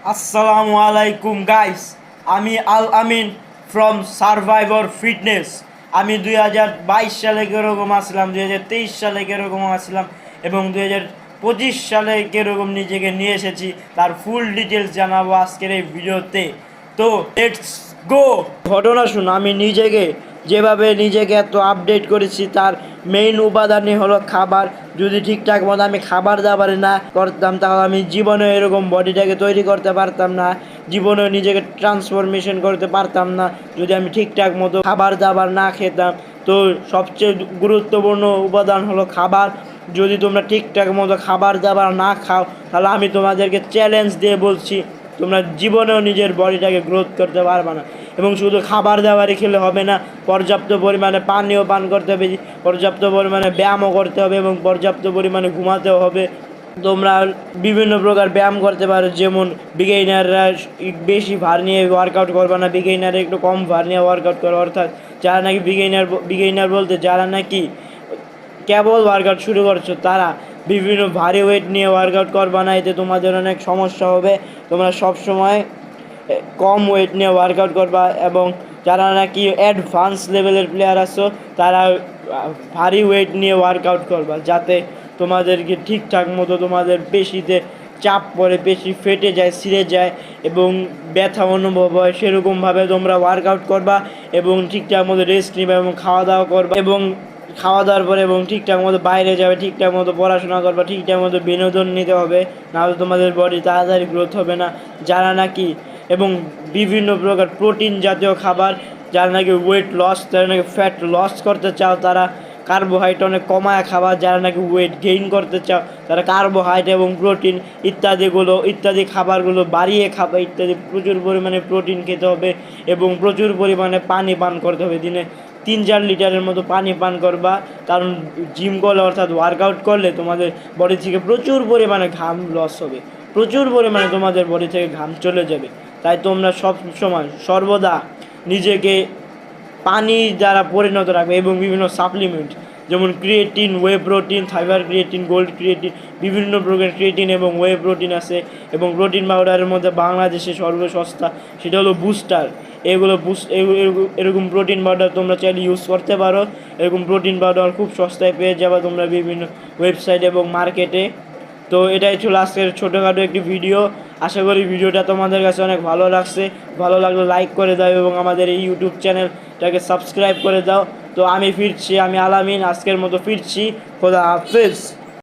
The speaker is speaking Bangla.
আসসালামু আলাইকুম গাইস, আমি আল আমিন ফ্রম সার্ভাইভার ফিটনেস। আমি 2022 সালে কীরকম আসলাম, 2023 সালে কীরকম আসলাম এবং 2025 সালে কীরকম নিজেকে নিয়ে এসেছি তার ফুল ডিটেলস জানাবো আজকের এই ভিডিওতে। তো লেটস গো। ঘটনা শুন, আমি নিজেকে এত আপডেট করেছি তার মেইন উপাদানই হলো খাবার। যদি ঠিকঠাক মতো আমি খাবার দাবার না করতাম তাহলে আমি জীবনে এরকম বডিটাকে তৈরি করতে পারতাম না, জীবনে নিজেকে ট্রান্সফরমেশন করতে পারতাম না যদি আমি ঠিকঠাক মতো খাবার দাবার না খেতাম। তো সবচেয়ে গুরুত্বপূর্ণ উপাদান হলো খাবার। যদি তোমরা ঠিকঠাক মতো খাবার দাবার না খাও তাহলে আমি তোমাদেরকে চ্যালেঞ্জ দিয়ে বলছি তোমরা জীবনেও নিজের বডিটাকে গ্রোথ করতে পারবে না। এবং শুধু খাবার দাবারই খেলে হবে না, পর্যাপ্ত পরিমাণে পানীয় পান করতে হবে, পর্যাপ্ত পরিমাণে ব্যায়ামও করতে হবে এবং পর্যাপ্ত পরিমাণে ঘুমাতেও হবে। তোমরা বিভিন্ন প্রকার ব্যায়াম করতে পারো, যেমন বিগিনাররা বেশি ভার নিয়ে ওয়ার্কআউট করবে না, বিগিনারে একটু কম ভার নিয়ে ওয়ার্কআউট করো। অর্থাৎ যারা নাকি বিগিনার বলতে যারা নাকি কেবল ওয়ার্কআউট শুরু করছো তারা বিভিন্ন ভারী ওয়েট নিয়ে ওয়ার্কআউট করবে না, এতে তোমাদের অনেক সমস্যা হবে। তোমরা সবসময় কম ওয়েট নিয়ে ওয়ার্কআউট করবা। এবং যারা নাকি অ্যাডভান্স লেভেলের প্লেয়ার আছো তারা ভারী ওয়েট নিয়ে ওয়ার্কআউট করবা, যাতে তোমাদেরকে ঠিকঠাক মতো তোমাদের পেশিতে চাপ পড়ে, পেশি ফেটে যায়, ছিঁড়ে যায় এবং ব্যথা অনুভব হয়। সেরকমভাবে তোমরা ওয়ার্কআউট করবা এবং ঠিকঠাক মতো রেস্ট নিবা এবং খাওয়া দাওয়া করবা এবং খাওয়া দাওয়ার পরে এবং ঠিকঠাক মতো বাইরে যাবে, ঠিকঠাক মতো পড়াশোনা করবা, ঠিকঠাক মতো বিনোদন নিতে হবে, নাহলে তোমাদের বডি তাড়াতাড়ি গ্রোথ হবে না। যারা নাকি এবং বিভিন্ন প্রকার প্রোটিন জাতীয় খাবার, যারা নাকি ওয়েট লস, যারা নাকি ফ্যাট লস করতে চাও তারা কার্বোহাইড্রেট অনেক কমায় খাবার। যারা নাকি ওয়েট গেইন করতে চাও তারা কার্বোহাইড্রেট এবং প্রোটিন ইত্যাদি খাবারগুলো বাড়িয়ে খাবে, ইত্যাদি প্রচুর পরিমাণে প্রোটিন খেতে হবে এবং প্রচুর পরিমাণে পানি পান করতে হবে। দিনে 3-4 লিটারের মতো পানি পান করবা, কারণ জিম করলে অর্থাৎ ওয়ার্কআউট করলে তোমাদের বডি থেকে প্রচুর পরিমাণে ঘাম লস হবে, প্রচুর পরিমাণে তোমাদের বডি থেকে ঘাম চলে যাবে। তাই তোমরা সব সময় সর্বদা নিজেকে পানি দ্বারা পরিণত রাখবে এবং বিভিন্ন সাপ্লিমেন্ট যেমন ক্রিয়েটিন, ওয়ে প্রোটিন, থাইবার ক্রিয়েটিন, গোল্ড ক্রিয়েটিন, বিভিন্ন প্রকার ক্রিয়েটিন এবং ওয়ে প্রোটিন আছে। এবং প্রোটিন পাউডারের মধ্যে বাংলাদেশে সর্বসস্তা সেটা হলো বুস্টার। এরকম প্রোটিন পাউডার তোমরা চাইলে ইউজ করতে পারো। এরকম প্রোটিন পাউডার খুব সস্তায় পেয়ে যাবে তোমরা বিভিন্ন ওয়েবসাইট এবং মার্কেটে। তো এটাই ছিল আজকের ছোটোখাটো একটি ভিডিও। আশা করি ভিডিওটা তোমাদের কাছে অনেক ভালো লাগছে। ভালো লাগলে লাইক করে দাও এবং আমাদের এই ইউটিউব চ্যানেলটাকে সাবস্ক্রাইব করে দাও। তো আমি আল আমিন আজকের মতো ফিরছি। খোদা হাফেজ।